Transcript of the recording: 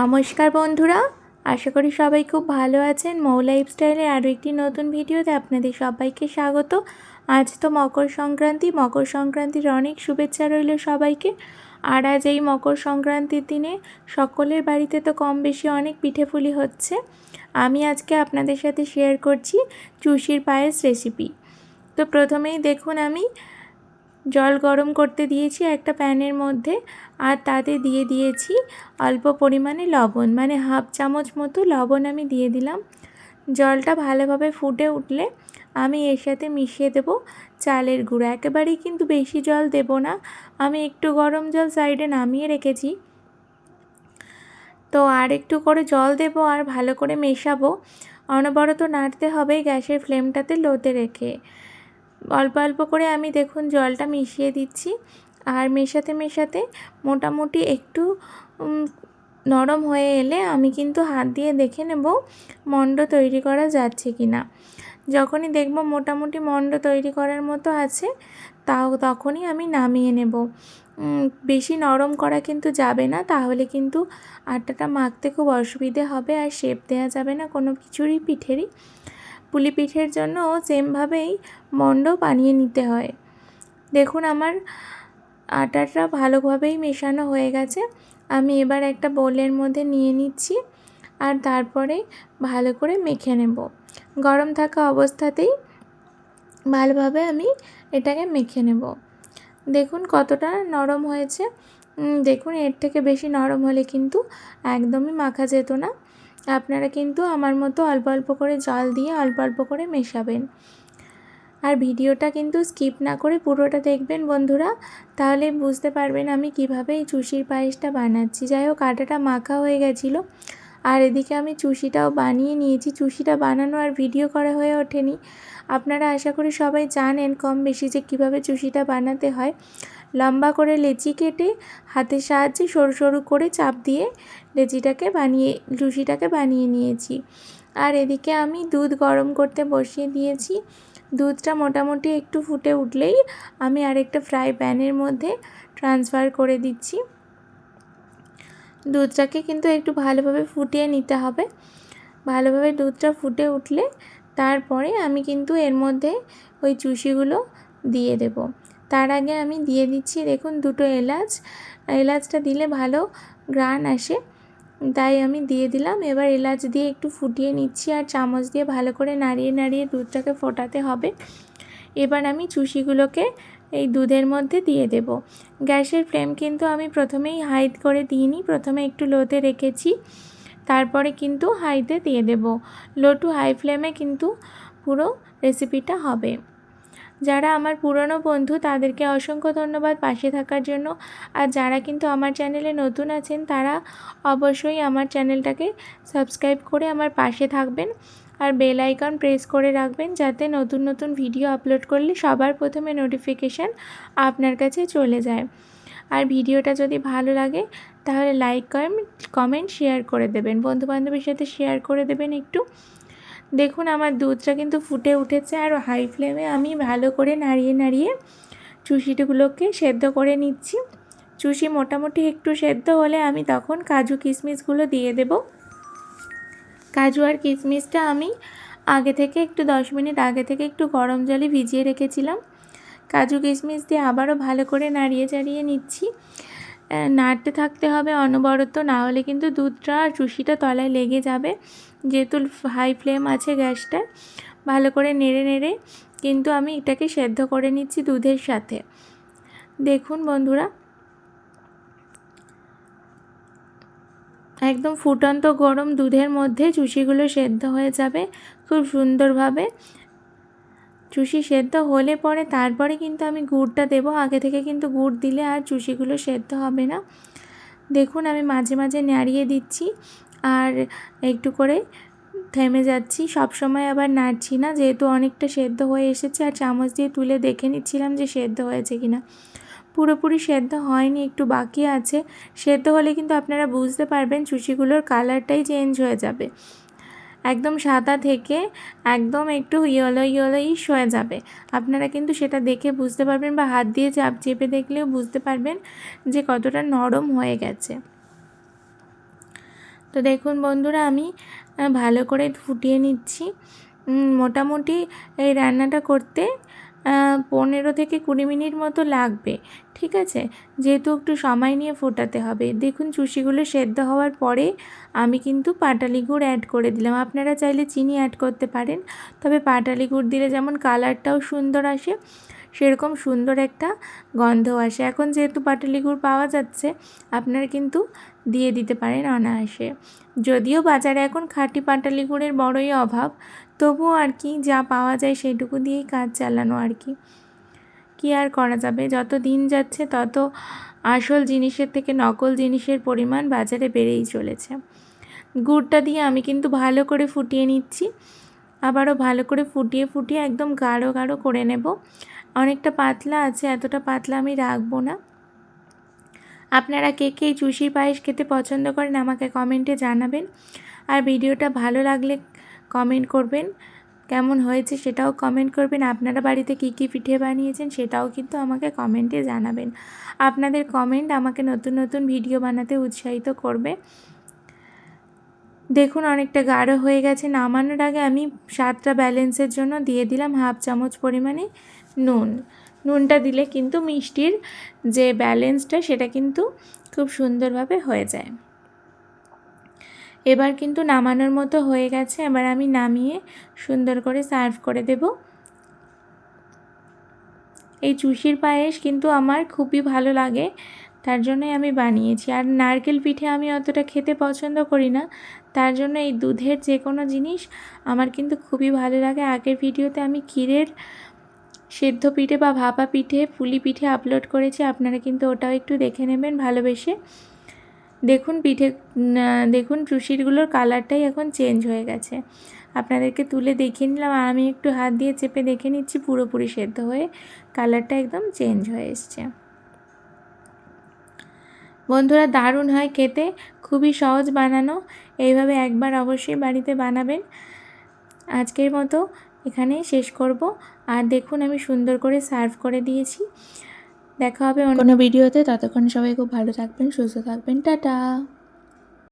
নমস্কার বন্ধুরা, আশা করি সবাই খুব ভালো আছেন। মৌ লাইফস্টাইলের আরও একটি নতুন ভিডিওতে আপনাদের সবাইকে স্বাগত। আজ তো মকর সংক্রান্তির অনেক শুভেচ্ছা রইল সবাইকে। আর আজ এই মকর সংক্রান্তির দিনে সকলের বাড়িতে তো কম বেশি অনেক পিঠেপুলি হচ্ছে। আমি আজকে আপনাদের সাথে শেয়ার করছি চুষির পায়েস রেসিপি। তো প্রথমেই দেখুন, আমি জল গরম করতে দিয়েছি একটা প্যানের মধ্যে, আর তাতে দিয়ে দিয়েছি অল্প পরিমাণে লবণ, মানে হাফ চামচ মতো লবণ আমি দিয়ে দিলাম। জলটা ভালোভাবে ফুটে উঠলে আমি এর সাথে মিশিয়ে দেব চালের গুঁড়ো। একেবারেই কিন্তু বেশি জল দেব না, আমি একটু গরম জল সাইডে নামিয়ে রেখেছি। তো আর একটু করে জল দেব আর ভালো করে মেশাবো। অনবরত নাড়তে হবে গ্যাসের ফ্লেমটাতে লোতে রেখে। অল্প অল্প করে আমি দেখুন জলটা মিশিয়ে দিচ্ছি, আর মেশাতে মেশাতে মোটামুটি একটু নরম হয়ে এলে আমি কিন্তু হাত দিয়ে দেখে নেব মণ্ড তৈরি করা যাচ্ছে কি না। যখনই দেখব মোটামুটি মণ্ড তৈরি করার মতো আছে, তখনই আমি নামিয়ে নেব। বেশি নরম করা কিন্তু যাবে না, তাহলে কিন্তু আটাটা মাখতে খুব অসুবিধে হবে আর শেপ দেওয়া যাবে না কোনো কিছুরই পিঠেরই। পুলি পিঠের জন্য সেমভাবেই মণ্ড বানিয়ে নিতে হয়। দেখুন আমার আটাটা ভালোভাবেই মেশানো হয়ে গেছে। আমি এবার একটা বোলের মধ্যে নিয়ে নিচ্ছি, আর তারপরে ভালো করে মেখে নেব। গরম থাকা অবস্থাতেই ভালোভাবে আমি এটাকে মেখে নেব। দেখুন কতটা নরম হয়েছে। দেখুন এর থেকে বেশি নরম হলে কিন্তু একদমই মাখা যেত না। আপনারা কিন্তু আমার মতো অল্প অল্প করে জল দিয়ে অল্প অল্প করে মেশাবেন। আর ভিডিওটা কিন্তু স্কিপ না করে পুরোটা দেখবেন বন্ধুরা, তাহলে বুঝতে পারবেন আমি কিভাবে এই চুষির পায়েসটা বানাচ্ছি। যাই হোক, আটাটা মাখা হয়ে গেছিলো, আর এদিকে আমি চুষিটাও বানিয়ে নিয়েছি। চুষিটা বানানো আর ভিডিও করা হয়ে ওঠেনি। আপনারা আশা করি সবাই জানেন কম বেশি যে কীভাবে চুষিটা বানাতে হয়। লম্বা করে লেচি কেটে হাতের সাহায্যে সরু সরু করে চাপ দিয়ে চুষিটাকে বানিয়ে নিয়েছি। আর এদিকে আমি দুধ গরম করতে বসিয়ে দিয়েছি। দুধটা মোটামুটি একটু ফুটে উঠলেই আমি আরেকটা ফ্রাই প্যানের মধ্যে ট্রান্সফার করে দিচ্ছি। দুধটাকে কিন্তু একটু ভালোভাবে ফুটিয়ে নিতে হবে। ভালোভাবে দুধটা ফুটে উঠলে তারপরে আমি কিন্তু এর মধ্যে ওই চুষিগুলো দিয়ে দেব। তার আগে আমি দিয়ে দিচ্ছি দেখুন দুটো এলাচ। এলাচটা দিলে ভালো ঘ্রাণ আসে, তাই আমি দিয়ে দিলাম। এবার এলাচ দিয়ে একটু ফুটিয়ে নিচ্ছি, আর চামচ দিয়ে ভালো করে নাড়িয়ে নাড়িয়ে দুধটাকে ফোটাতে হবে। এবার আমি চুষিগুলোকে এই দুধের মধ্যে দিয়ে দেব। গ্যাসের ফ্লেম কিন্তু আমি প্রথমেই হাই করে দিইনি, প্রথমে একটু লোতে রেখেছি, তারপরে কিন্তু হাইতে দিয়ে দেব। লো টু হাই ফ্লেমে কিন্তু পুরো রেসিপিটা হবে। যারা আমার পুরনো বন্ধু তাদেরকে অসংখ্য ধন্যবাদ পাশে থাকার জন্য। আর যারা কিন্তু আমার চ্যানেলে নতুন আছেন তারা অবশ্যই আমার চ্যানেলটাকে সাবস্ক্রাইব করে আমার পাশে থাকবেন, আর বেল আইকন প্রেস করে রাখবেন, যাতে নতুন নতুন ভিডিও আপলোড করলে সবার প্রথমে নোটিফিকেশান আপনার কাছে চলে যায়। আর ভিডিওটা যদি ভালো লাগে তাহলে লাইক কমেন্ট শেয়ার করে দেবেন, বন্ধুবান্ধবের সাথে শেয়ার করে দেবেন একটু। দেখুন আমার দুধটা কিন্তু ফুটে উঠেছে, আর হাই ফ্লেমে আমি ভালো করে নাড়িয়ে নাড়িয়ে চুষিগুলোকে সেদ্ধ করে নিচ্ছি। চুষি মোটামুটি একটু সেদ্ধ হলে আমি তখন কাজু কিশমিশগুলো দিয়ে দেব। কাজু আর কিশমিশটা আমি আগে থেকে একটু 10 মিনিট আগে থেকে একটু গরম জলে ভিজিয়ে রেখেছিলাম। কাজু কিশমিশ দিয়ে আবারও ভালো করে নাড়িয়ে চাড়িয়ে নিচ্ছি। নাড়তে থাকতে হবে অনবরত, না হলে কিন্তু দুধটা আর চুষিটা তলায় লেগে যাবে। যেহেতু হাই ফ্লেম আছে গ্যাসটা, ভালো করে নেড়ে নেড়ে কিন্তু আমি এটাকে সেদ্ধ করে নিচ্ছি দুধের সাথে। দেখুন বন্ধুরা, একদম ফুটন্ত গরম দুধের মধ্যে চুষিগুলো সেদ্ধ হয়ে যাবে খুব সুন্দরভাবে। চুষি সেদ্ধ হলে পরে তারপরে কিন্তু আমি গুড়টা দেব। আগে থেকে কিন্তু গুড় দিলে আর চুষিগুলো সেদ্ধ হবে না। দেখুন আমি মাঝে মাঝে নাড়িয়ে দিচ্ছি, আর একটু করে থেমে যাচ্ছি, সব সময় আবার নাড়ছি না, যেহেতু অনেকটা সেদ্ধ হয়ে এসেছে। আর চামচ দিয়ে তুলে দেখে নিচ্ছিলাম যে সেদ্ধ হয়েছে কিনা। পুরোপুরি সেদ্ধ হয়নি, একটু বাকি আছে। সেদ্ধ হলে কিন্তু আপনারা বুঝতে পারবেন চুষিগুলোর কালারটাই চেঞ্জ হয়ে যাবে, একদম সাদা থেকে একদম একটু ইয়েলোইশ হয়ে যাবে। আপনারা কিন্তু সেটা দেখে বুঝতে পারবেন, বা হাত দিয়ে চেপে দেখলেও বুঝতে পারবেন যে কতটা নরম হয়ে গেছে। তো দেখুন বন্ধুরা, আমি ভালো করে ফুটিয়ে নিচ্ছি। মোটামুটি এই রান্নাটা করতে 15 থেকে 20 মিনিট মতো লাগবে, ঠিক আছে, যেহেতু একটু সময় নিয়ে ফোটাতে হবে। দেখুন চুষিগুলো সেদ্ধ হওয়ার পরে আমি কিন্তু পাটালি গুড় অ্যাড করে দিলাম। আপনারা চাইলে চিনি অ্যাড করতে পারেন, তবে পাটালি গুড় দিলে যেমন কালারটাও সুন্দর আসে, সেরকম সুন্দর একটা গন্ধ আসে। এখন যেহেতু পাটালি গুড় পাওয়া যাচ্ছে, আপনারা কিন্তু দিয়ে দিতে পারেন অনায়াসে। যদিও বাজারে এখন খাঁটি পাটালি গুড়ের বড়ই অভাব, তবুও আর কি, যা পাওয়া যায় সেইটুকু দিয়েই কাজ চালানো আর কি। কী আর করা যাবে, যত দিন যাচ্ছে তত আসল জিনিসের থেকে নকল জিনিসের পরিমাণ বাজারে বেড়েই চলেছে। গুড়টা দিয়ে আমি কিন্তু ভালো করে ফুটিয়ে নিচ্ছি, আবারও ভালো করে ফুটিয়ে ফুটিয়ে একদম গাঢ় গাঢ় করে নেব। অনেকটা পাতলা আছে, এতটা পাতলা আমি রাখবো না। আপনারা কে কে এই চুষির পায়েস খেতে পছন্দ করেন আমাকে কমেন্টে জানাবেন। আর ভিডিওটা ভালো লাগলে কমেন্ট করবেন, কেমন হয়েছে সেটাও কমেন্ট করবেন। আপনারা বাড়িতে কী কী পিঠে বানিয়েছেন সেটাও কিন্তু আমাকে কমেন্টে জানাবেন। আপনাদের কমেন্ট আমাকে নতুন নতুন ভিডিও বানাতে উৎসাহিত করবে। দেখুন অনেকটা গাঢ় হয়ে গেছে। নামানোর আগে আমি স্বাদটা ব্যালেন্সের জন্য দিয়ে দিলাম 1/2 চামচ পরিমাণে নুন। নুনটা দিলে কিন্তু মিষ্টির যে ব্যালেন্সটা সেটা কিন্তু খুব সুন্দরভাবে হয়ে যায়। এবার কিন্তু নামানোর মতো হয়ে গেছে। এবার আমি নামিয়ে সুন্দর করে সার্ভ করে দেব। এই চুষির পায়েস কিন্তু আমার খুবই ভালো লাগে, তার জন্যই আমি বানিয়েছি। আর নারকেল পিঠে আমি অতটা খেতে পছন্দ করি না, তার জন্য এই দুধের যে কোনো জিনিস আমার কিন্তু খুবই ভালো লাগে। আগের ভিডিওতে আমি ক্ষীরের সেদ্ধ পিঠে বা ভাপা পিঠে, পুলি পিঠে আপলোড করেছি, আপনারা কিন্তু ওটাও একটু দেখে নেবেন ভালোবেসে। দেখুন দেখুন চুষিরগুলোর কালারটাই এখন চেঞ্জ হয়ে গেছে। আপনাদেরকে তুলে দেখিয়ে নিলাম, আর আমি একটু হাত দিয়ে চেপে দেখে নিচ্ছি, পুরোপুরি সেদ্ধ হয়ে কালারটা একদম চেঞ্জ হয়ে এসছে। বন্ধুরা দারুণ হয় খেতে, খুবই সহজ বানানো। এইভাবে একবার অবশ্যই বাড়িতে বানাবেন। আজকের মতো এখানেই শেষ করব। আর দেখুন আমি সুন্দর করে সার্ভ করে দিয়েছি। দেখা হবে অন্য কোনো ভিডিওতে, ততক্ষণ সবাই খুব ভালো থাকবেন, সুস্থ থাকবেন, টাটা।